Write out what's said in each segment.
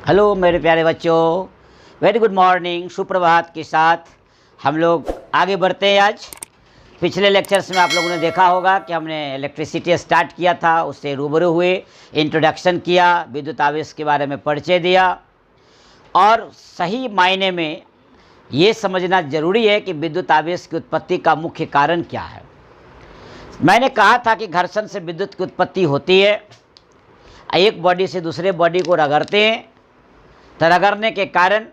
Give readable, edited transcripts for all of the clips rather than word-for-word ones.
Hello मेरे प्यारे बच्चों, वेरी गुड मॉर्निंग। सुप्रभात के साथ हम लोग आगे बढ़ते हैं। आज पिछले लेक्चर्स में आप लोगों ने देखा होगा कि हमने इलेक्ट्रिसिटी स्टार्ट किया था, उससे रूबरू हुए, इंट्रोडक्शन किया, विद्युत आवेश के बारे में परिचय दिया। और सही मायने में ये समझना ज़रूरी है कि विद्युत आवेश की उत्पत्ति का मुख्य कारण क्या है। मैंने कहा था कि घर्षण से विद्युत की उत्पत्ति होती है। एक बॉडी से दूसरे बॉडी को रगड़ते हैं तो रगड़ने के कारण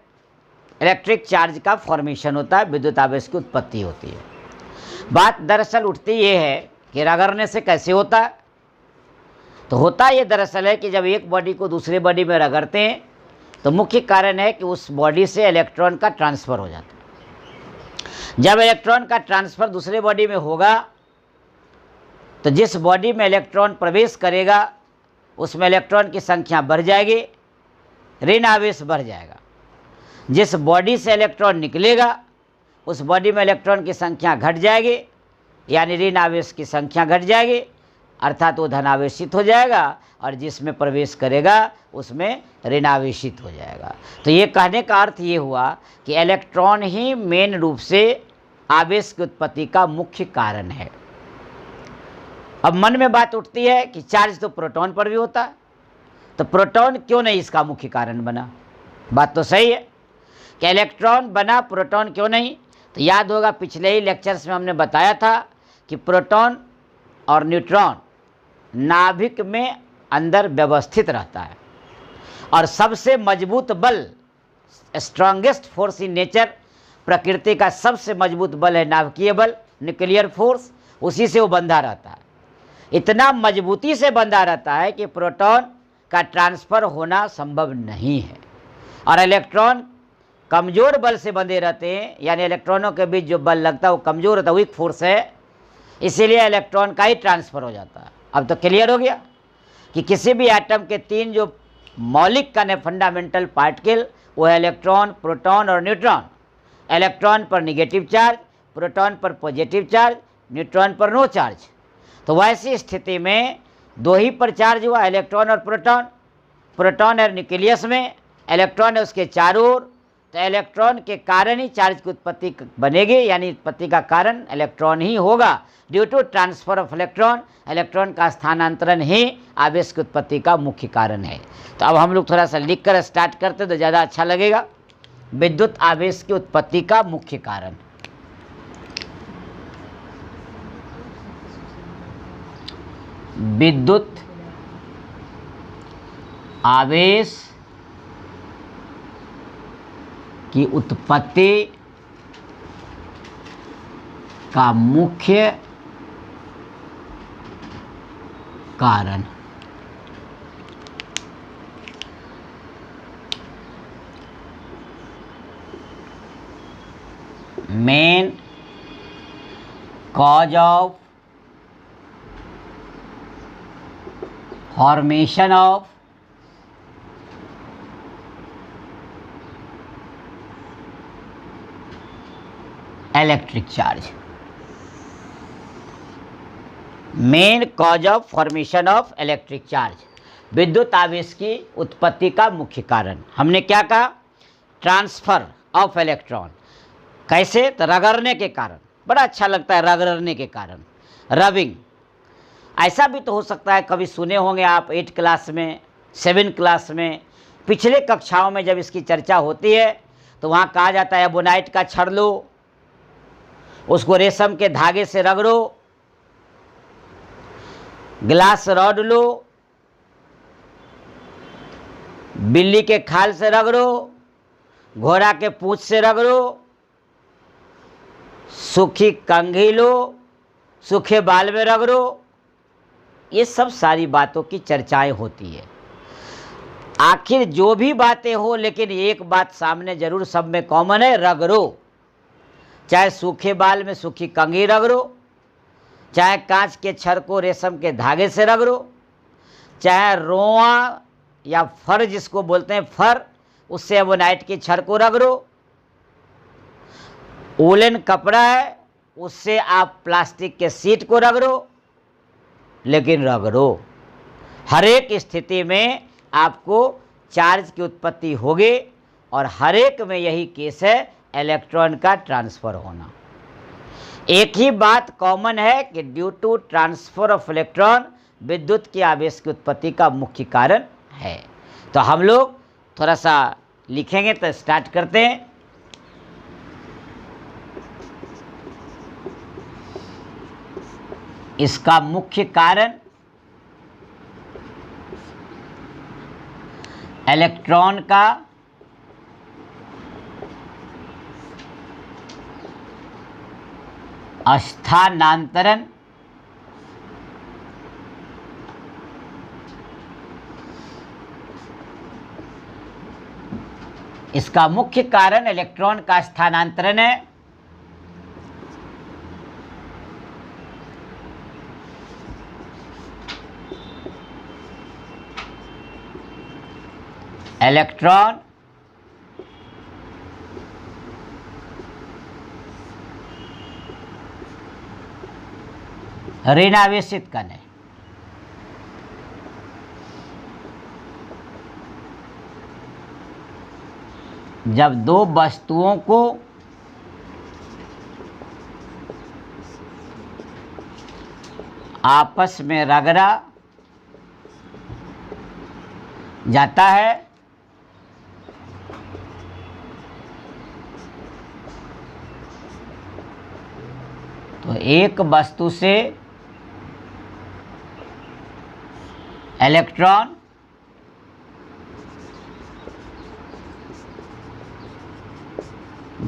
इलेक्ट्रिक चार्ज का फॉर्मेशन होता है, विद्युत आवेश की उत्पत्ति होती है। बात दरअसल उठती ये है कि रगड़ने से कैसे होता है। तो होता ये दरअसल है कि जब एक बॉडी को दूसरे बॉडी में रगड़ते हैं तो मुख्य कारण है कि उस बॉडी से इलेक्ट्रॉन का ट्रांसफ़र हो जाता है। जब इलेक्ट्रॉन का ट्रांसफ़र दूसरे बॉडी में होगा तो जिस बॉडी में इलेक्ट्रॉन प्रवेश करेगा उसमें इलेक्ट्रॉन की संख्या बढ़ जाएगी, ऋण आवेश बढ़ जाएगा। जिस बॉडी से इलेक्ट्रॉन निकलेगा उस बॉडी में इलेक्ट्रॉन की संख्या घट जाएगी, यानी ऋण आवेश की संख्या घट जाएगी, अर्थात वो धनावेशित हो जाएगा, और जिसमें प्रवेश करेगा उसमें ऋणावेशित हो जाएगा। तो ये कहने का अर्थ ये हुआ कि इलेक्ट्रॉन ही मेन रूप से आवेश की उत्पत्ति का मुख्य कारण है। अब मन में बात उठती है कि चार्ज तो प्रोटॉन पर भी होता है, तो प्रोटॉन क्यों नहीं इसका मुख्य कारण बना। बात तो सही है कि इलेक्ट्रॉन बना, प्रोटॉन क्यों नहीं। तो याद होगा पिछले ही लेक्चर्स में हमने बताया था कि प्रोटॉन और न्यूट्रॉन नाभिक में अंदर व्यवस्थित रहता है, और सबसे मजबूत बल, स्ट्रॉन्गेस्ट फोर्स इन नेचर, प्रकृति का सबसे मजबूत बल है नाभिकीय बल, न्यूक्लियर फोर्स। उसी से वो बंधा रहता है, इतना मजबूती से बंधा रहता है कि प्रोटॉन का ट्रांसफ़र होना संभव नहीं है। और इलेक्ट्रॉन कमज़ोर बल से बंधे रहते हैं, यानी इलेक्ट्रॉनों के बीच जो बल लगता है वो कमज़ोर होता है, वीक फोर्स है, इसीलिए इलेक्ट्रॉन का ही ट्रांसफ़र हो जाता है। अब तो क्लियर हो गया कि किसी भी एटम के तीन जो मौलिक कण है, फंडामेंटल पार्टिकल, वो है इलेक्ट्रॉन, प्रोटॉन और न्यूट्रॉन। इलेक्ट्रॉन पर निगेटिव चार्ज, प्रोटॉन पर पॉजिटिव चार्ज, न्यूट्रॉन पर नो चार्ज। तो वैसी स्थिति में दो ही पर चार्ज हुआ, इलेक्ट्रॉन और प्रोटॉन। प्रोटॉन है न्यूक्लियस में, इलेक्ट्रॉन है उसके चारों ओर। तो इलेक्ट्रॉन के कारण ही चार्ज की उत्पत्ति बनेगी, यानी उत्पत्ति का कारण इलेक्ट्रॉन ही होगा। Due to transfer of electron, electron का स्थानांतरण ही आवेश की उत्पत्ति का मुख्य कारण है। तो अब हम लोग थोड़ा सा लिख कर स्टार्ट करते तो ज़्यादा अच्छा लगेगा। विद्युत आवेश की उत्पत्ति का मुख्य कारण। विद्युत आवेश की उत्पत्ति का मुख्य कारण। Main cause of formation of electric charge. Main cause of formation of electric charge, विद्युत आवेश की उत्पत्ति का मुख्य कारण। हमने क्या कहा? Transfer of electron. कैसे? तो रगड़ने के कारण। बड़ा अच्छा लगता है रगड़ने के कारण, रबिंग। ऐसा भी तो हो सकता है, कभी सुने होंगे आप 8 क्लास में, 7 क्लास में, पिछले कक्षाओं में जब इसकी चर्चा होती है तो वहाँ कहा जाता है एबोनाइट का छड़ लो, उसको रेशम के धागे से रगड़ो, ग्लास रॉड लो, बिल्ली के खाल से रगड़ो, घोड़ा के पूंछ से रगड़ो, सूखी कंघी लो, सूखे बाल में रगड़ो। ये सब सारी बातों की चर्चाएं होती है। आखिर जो भी बातें हो, लेकिन एक बात सामने जरूर सब में कॉमन है, रगड़ो। चाहे सूखे बाल में सूखी कंघी रगड़ो, चाहे कांच के छड़ को रेशम के धागे से रगड़ो, चाहे रोआ या फर जिसको बोलते हैं फर, उससे एबोनाइट की छड़ को रगड़ो। वूलन कपड़ा है, उससे आप प्लास्टिक के सीट को रगड़ो, लेकिन रगड़ो। हर एक स्थिति में आपको चार्ज की उत्पत्ति होगी और हर एक में यही केस है, इलेक्ट्रॉन का ट्रांसफर होना। एक ही बात कॉमन है कि due to transfer of electron विद्युत के आवेश की उत्पत्ति का मुख्य कारण है। तो हम लोग थोड़ा सा लिखेंगे, तो स्टार्ट करते हैं। इसका मुख्य कारण इलेक्ट्रॉन का स्थानांतरण इसका मुख्य कारण इलेक्ट्रॉन का स्थानांतरण है। इलेक्ट्रॉन ऋणावेशित कण है। जब दो वस्तुओं को आपस में रगड़ा जाता है तो एक वस्तु से इलेक्ट्रॉन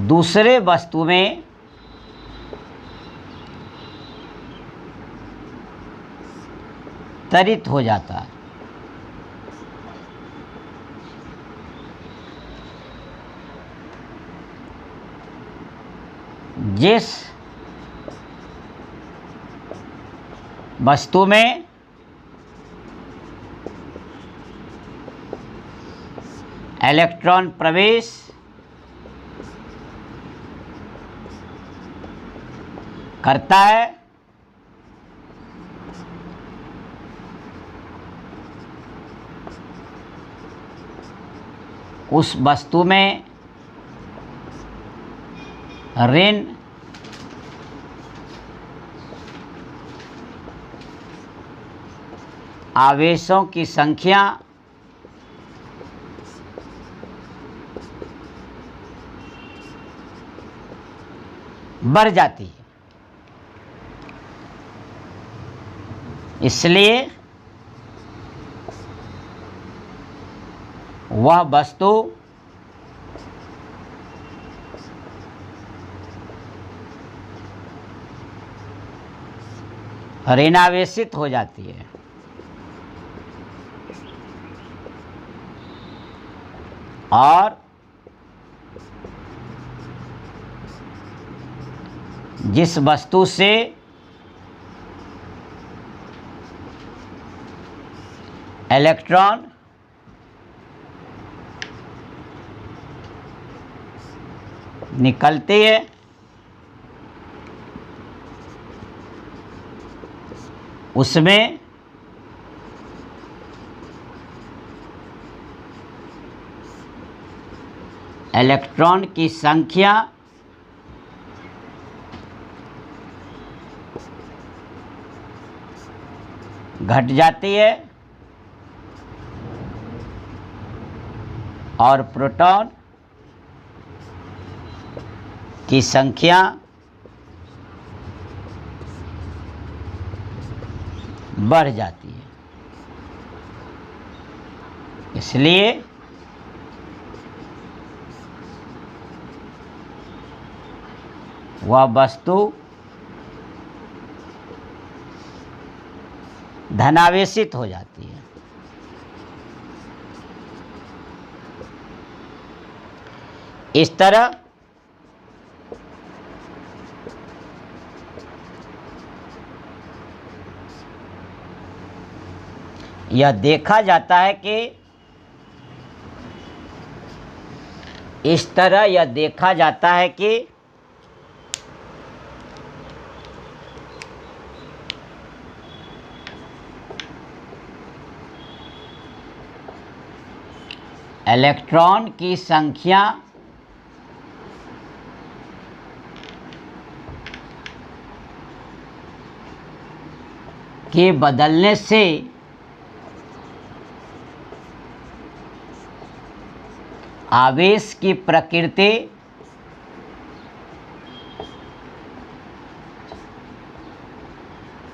दूसरे वस्तु में त्वरित हो जाता है। जिस वस्तु में इलेक्ट्रॉन प्रवेश करता है उस वस्तु में ऋण आवेशों की संख्या बढ़ जाती है। इसलिए वह वस्तु ऋणावेशित हो जाती है। और जिस वस्तु से इलेक्ट्रॉन निकलती है उसमें इलेक्ट्रॉन की संख्या घट जाती है और प्रोटॉन की संख्या बढ़ जाती है। इसलिए वह वस्तु धनावेशित हो जाती है। इस तरह यह देखा जाता है कि इलेक्ट्रॉन की संख्या के बदलने से आवेश की प्रकृति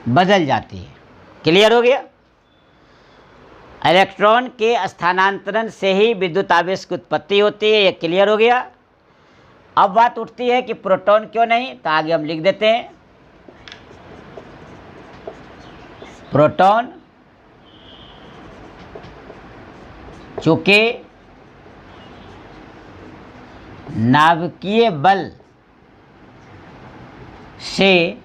बदल जाती है। क्लियर हो गया? इलेक्ट्रॉन के स्थानांतरण से ही विद्युत आवेश की उत्पत्ति होती है। ये क्लियर हो गया? अब बात उठती है कि प्रोटॉन क्यों नहीं, तो आगे हम लिख देते हैं प्रोटॉन चूंकि नाभिकीय बल से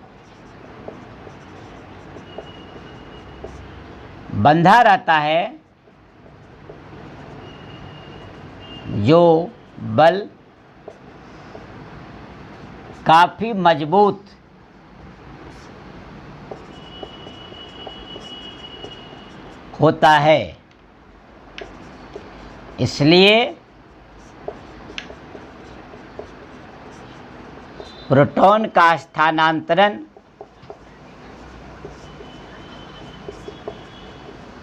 बंधा रहता है, जो बल काफी मजबूत होता है, इसलिए प्रोटॉन का स्थानांतरण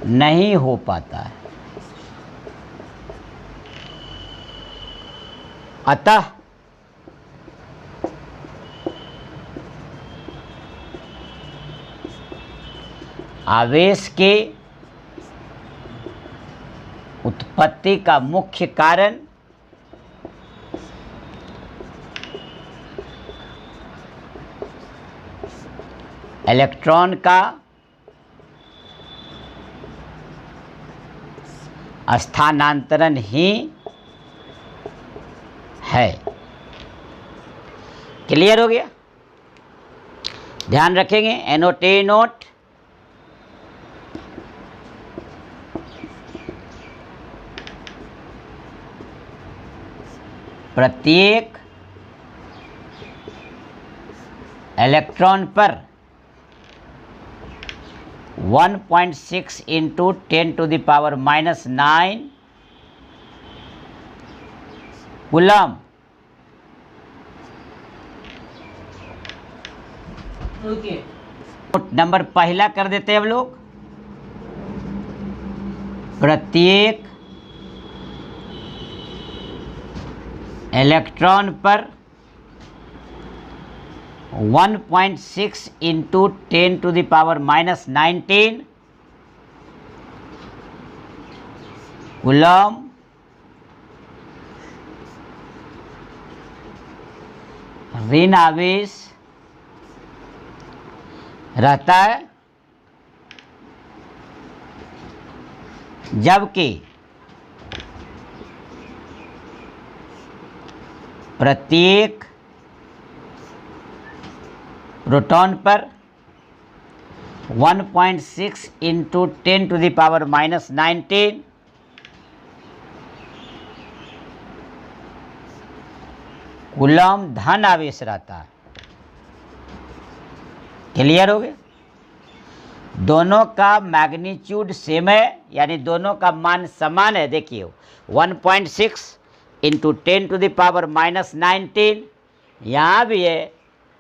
नहीं हो पाता है। अतः आवेश के उत्पत्ति का मुख्य कारण इलेक्ट्रॉन का स्थानांतरण ही है। क्लियर हो गया? ध्यान रखेंगे, एनोटे नोट। प्रत्येक इलेक्ट्रॉन पर 1.6 इंटू 10⁻⁹ कूलम नंबर पहला कर देते हैं हम लोग। प्रत्येक इलेक्ट्रॉन पर 1.6 इंटू 10⁻⁹ कूलम ऋण आवेश रहता है, जबकि प्रत्येक प्रोटॉन पर 1.6 इंटू 10⁻⁹ कूलम धन आवेश रहता है। क्लियर हो गया? दोनों का मैग्नीट्यूड सेम है, यानी दोनों का मान समान है। देखिए 1.6 इंटू 10⁻⁹ यहाँ भी है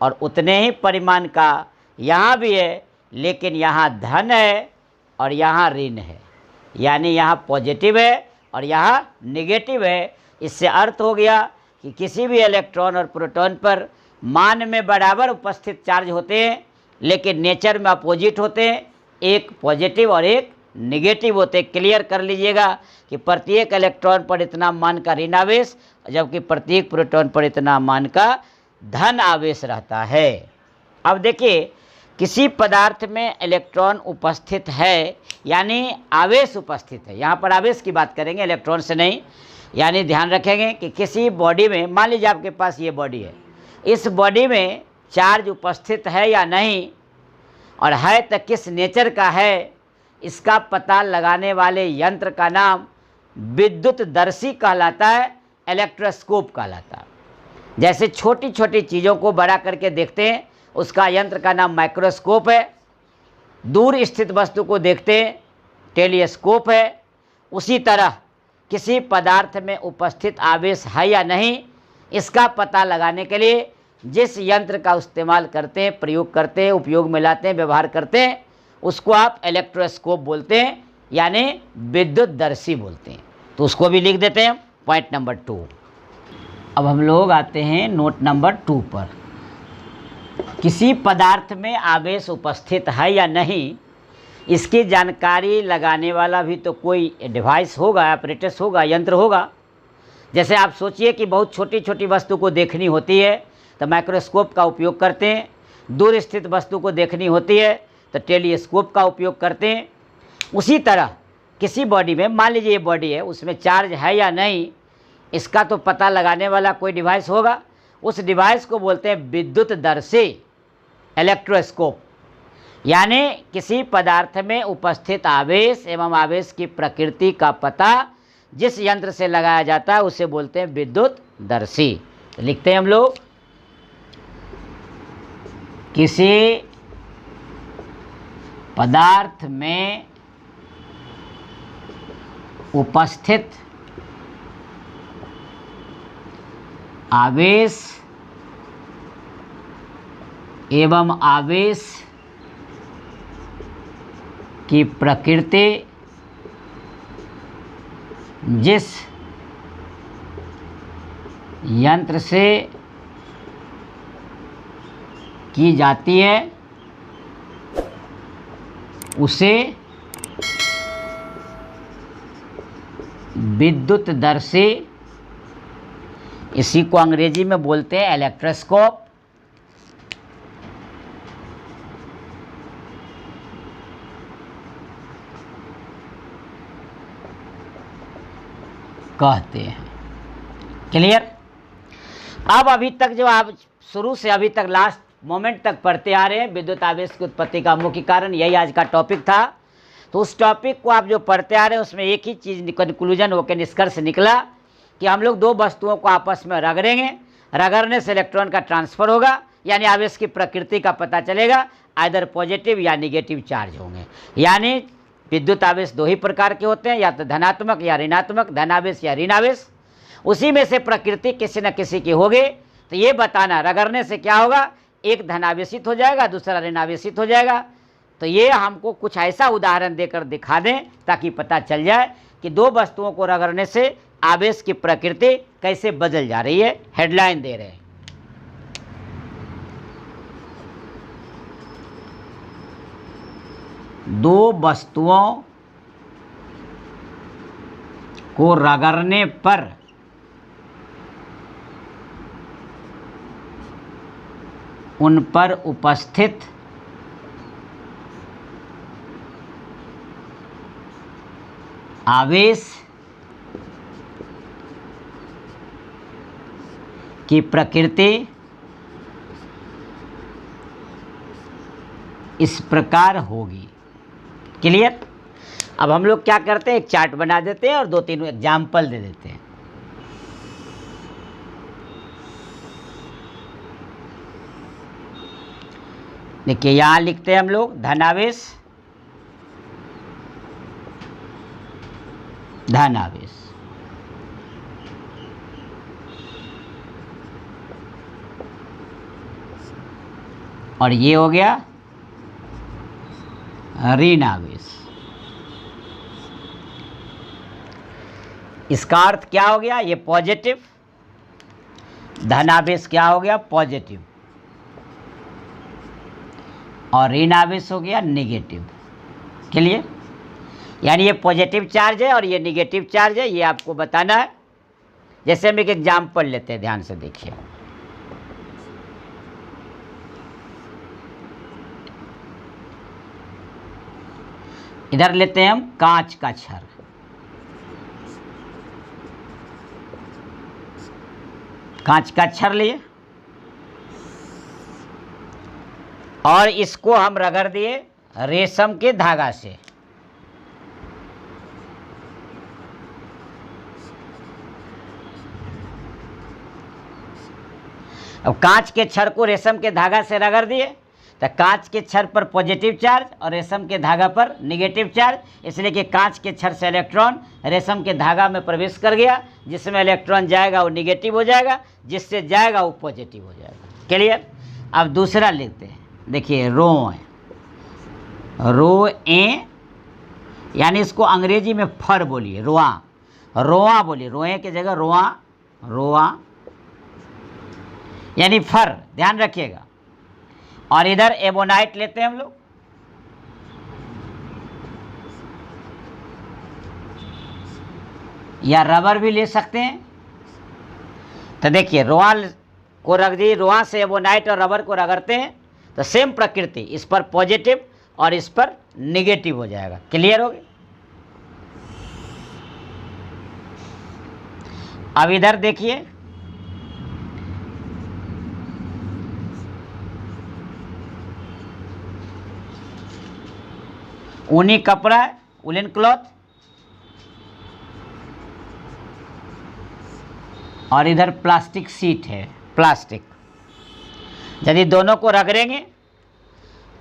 और उतने ही परिमाण का यहाँ भी है, लेकिन यहाँ धन है और यहाँ ऋण है, यानी यहाँ पॉजिटिव है और यहाँ नेगेटिव है। इससे अर्थ हो गया कि किसी भी इलेक्ट्रॉन और प्रोटॉन पर मान में बराबर उपस्थित चार्ज होते हैं, लेकिन नेचर में अपोजिट होते हैं, एक पॉजिटिव और एक नेगेटिव होते हैं। क्लियर कर लीजिएगा कि प्रत्येक इलेक्ट्रॉन पर इतना मान का ऋण आवेश, जबकि प्रत्येक प्रोटॉन पर इतना मान का धन आवेश रहता है। अब देखिए, किसी पदार्थ में इलेक्ट्रॉन उपस्थित है, यानी आवेश उपस्थित है। यहाँ पर आवेश की बात करेंगे, इलेक्ट्रॉन से नहीं। यानी ध्यान रखेंगे कि किसी बॉडी में, मान लीजिए आपके पास ये बॉडी है, इस बॉडी में चार्ज उपस्थित है या नहीं, और है तो किस नेचर का है, इसका पता लगाने वाले यंत्र का नाम विद्युतदर्शी कहलाता है, इलेक्ट्रोस्कोप कहलाता है। जैसे छोटी छोटी चीज़ों को बड़ा करके देखते हैं, उसका यंत्र का नाम माइक्रोस्कोप है। दूर स्थित वस्तु को देखते हैं, टेलीस्कोप है। उसी तरह किसी पदार्थ में उपस्थित आवेश है या नहीं, इसका पता लगाने के लिए जिस यंत्र का इस्तेमाल करते हैं, प्रयोग करते हैं, उपयोग में लाते हैं, व्यवहार करते हैं, उसको आप इलेक्ट्रोस्कोप बोलते हैं, यानी विद्युतदर्शी बोलते हैं। तो उसको भी लिख देते हैं, पॉइंट नंबर 2। अब हम लोग आते हैं नोट नंबर 2 पर। किसी पदार्थ में आवेश उपस्थित है या नहीं, इसकी जानकारी लगाने वाला भी तो कोई डिवाइस होगा, apparatus होगा, यंत्र होगा। जैसे आप सोचिए कि बहुत छोटी छोटी वस्तु को देखनी होती है तो माइक्रोस्कोप का उपयोग करते हैं, दूर स्थित वस्तु को देखनी होती है तो टेलीस्कोप का उपयोग करते हैं। उसी तरह किसी बॉडी में, मान लीजिए ये बॉडी है, उसमें चार्ज है या नहीं, इसका तो पता लगाने वाला कोई डिवाइस होगा। उस डिवाइस को बोलते हैं विद्युतदर्शी, इलेक्ट्रोस्कोप। यानी किसी पदार्थ में उपस्थित आवेश एवं आवेश की प्रकृति का पता जिस यंत्र से लगाया जाता है उसे बोलते हैं विद्युतदर्शी। तो लिखते हैं हम लोग, किसी पदार्थ में उपस्थित आवेश एवं आवेश की प्रकृति जिस यंत्र से की जाती है उसे विद्युतदर्शी, इसी को अंग्रेजी में बोलते हैं इलेक्ट्रोस्कोप। कहते हैं। क्लियर? अब अभी तक जो आप शुरू से अभी तक लास्ट मोमेंट तक पढ़ते आ रहे हैं, विद्युत आवेश की उत्पत्ति का मुख्य कारण, यही आज का टॉपिक था। तो उस टॉपिक को आप जो पढ़ते आ रहे हैं उसमें एक ही चीज़ कंक्लूजन होकर निष्कर्ष निकला कि हम लोग दो वस्तुओं को आपस में रगड़ेंगे, रगड़ने से इलेक्ट्रॉन का ट्रांसफर होगा, यानी आवेश की प्रकृति का पता चलेगा, आइदर पॉजिटिव या निगेटिव चार्ज होंगे। यानी विद्युत आवेश दो ही प्रकार के होते हैं, या तो धनात्मक या ऋणात्मक, धनावेश या ऋणावेश। उसी में से प्रकृति किसी न किसी की होगी। तो ये बताना रगड़ने से क्या होगा, एक धनावेशित हो जाएगा, दूसरा ऋणावेशित हो जाएगा। तो ये हमको कुछ ऐसा उदाहरण देकर दिखा दें ताकि पता चल जाए कि दो वस्तुओं को रगड़ने से आवेश की प्रकृति कैसे बदल जा रही है। हेडलाइन दे रहे हैं, दो वस्तुओं को रगड़ने पर उन पर उपस्थित आवेश की प्रकृति इस प्रकार होगी। क्लियर? अब हम लोग क्या करते हैं, एक चार्ट बना देते हैं और दो तीन एग्जाम्पल दे देते हैं। देखिए यहाँ लिखते हैं हम लोग धनावेश, धनावेश, और ये हो गया ऋणावेश। इसका अर्थ क्या हो गया, ये पॉजिटिव, धनावेश क्या हो गया, पॉजिटिव, और ऋणावेश हो गया नेगेटिव। क्लियर? यानी ये पॉजिटिव चार्ज है और ये नेगेटिव चार्ज है, ये आपको बताना है। जैसे हम एक एग्जाम्पल लेते हैं, ध्यान से देखिए। इधर लेते हैं हम कांच का छड़, कांच का छड़ लिए और इसको हम रगड़ दिए रेशम के धागा से। अब कांच के छड़ को रेशम के धागा से रगड़ दिए तो कांच के छड़ पर पॉजिटिव चार्ज और रेशम के धागा पर निगेटिव चार्ज, इसलिए कि कांच के छड़ से इलेक्ट्रॉन रेशम के धागा में प्रवेश कर गया, जिसमें इलेक्ट्रॉन जाएगा वो निगेटिव हो जाएगा, जिससे जाएगा वो पॉजिटिव हो जाएगा। क्लियर। अब दूसरा लिखते हैं, देखिए रो है, रो ए, यानी इसको अंग्रेजी में फर बोलिए, रोआ, रोआ बोलिए, रोए की जगह रोआ, रोआ यानी फर, ध्यान रखिएगा। और इधर एबोनाइट लेते हैं हम लोग, या रबर भी ले सकते हैं। तो देखिए रोआ को रख दी, रोआ से एबोनाइट और रबर को रगड़ते हैं तो सेम प्रकृति, इस पर पॉजिटिव और इस पर निगेटिव हो जाएगा। क्लियर हो गया। अब इधर देखिए, ऊनी कपड़ा है, वुलन क्लॉथ, और इधर प्लास्टिक शीट है, प्लास्टिक। यदि दोनों को रगड़ेंगे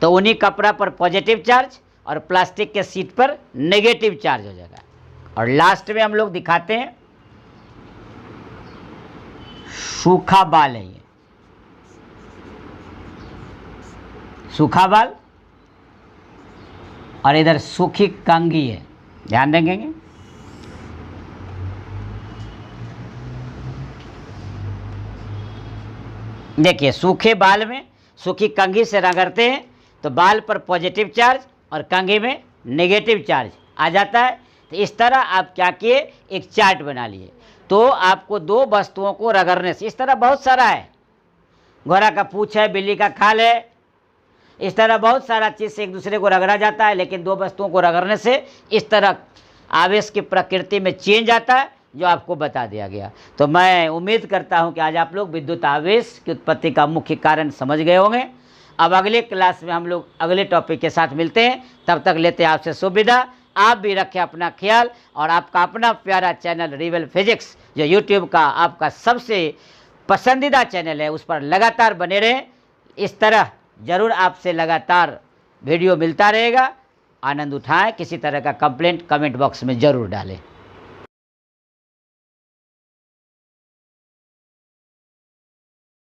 तो ऊनी कपड़ा पर पॉजिटिव चार्ज और प्लास्टिक के शीट पर नेगेटिव चार्ज हो जाएगा। और लास्ट में हम लोग दिखाते हैं सूखा बाल है, ये सूखा बाल, और इधर सूखी कंघी है, ध्यान देंगे। देखिए सूखे बाल में सूखी कंघी से रगड़ते हैं तो बाल पर पॉजिटिव चार्ज और कंघी में नेगेटिव चार्ज आ जाता है। तो इस तरह आप क्या किए, एक चार्ट बना लिए। तो आपको दो वस्तुओं को रगड़ने से, इस तरह बहुत सारा है, घोड़ा का पूंछ है, बिल्ली का खाल है, इस तरह बहुत सारा चीज़ से एक दूसरे को रगड़ा जाता है। लेकिन दो वस्तुओं को रगड़ने से इस तरह आवेश की प्रकृति में चेंज आता है, जो आपको बता दिया गया। तो मैं उम्मीद करता हूं कि आज आप लोग विद्युत आवेश की उत्पत्ति का मुख्य कारण समझ गए होंगे। अब अगले क्लास में हम लोग अगले टॉपिक के साथ मिलते हैं, तब तक लेते हैं आपसे सुविधा। आप भी रखें अपना ख्याल, और आपका अपना प्यारा चैनल रिवेल फिजिक्स, जो यूट्यूब का आपका सबसे पसंदीदा चैनल है, उस पर लगातार बने रहें। इस तरह ज़रूर आपसे लगातार वीडियो मिलता रहेगा। आनंद उठाएं। किसी तरह का कंप्लेंट कमेंट बॉक्स में ज़रूर डालें।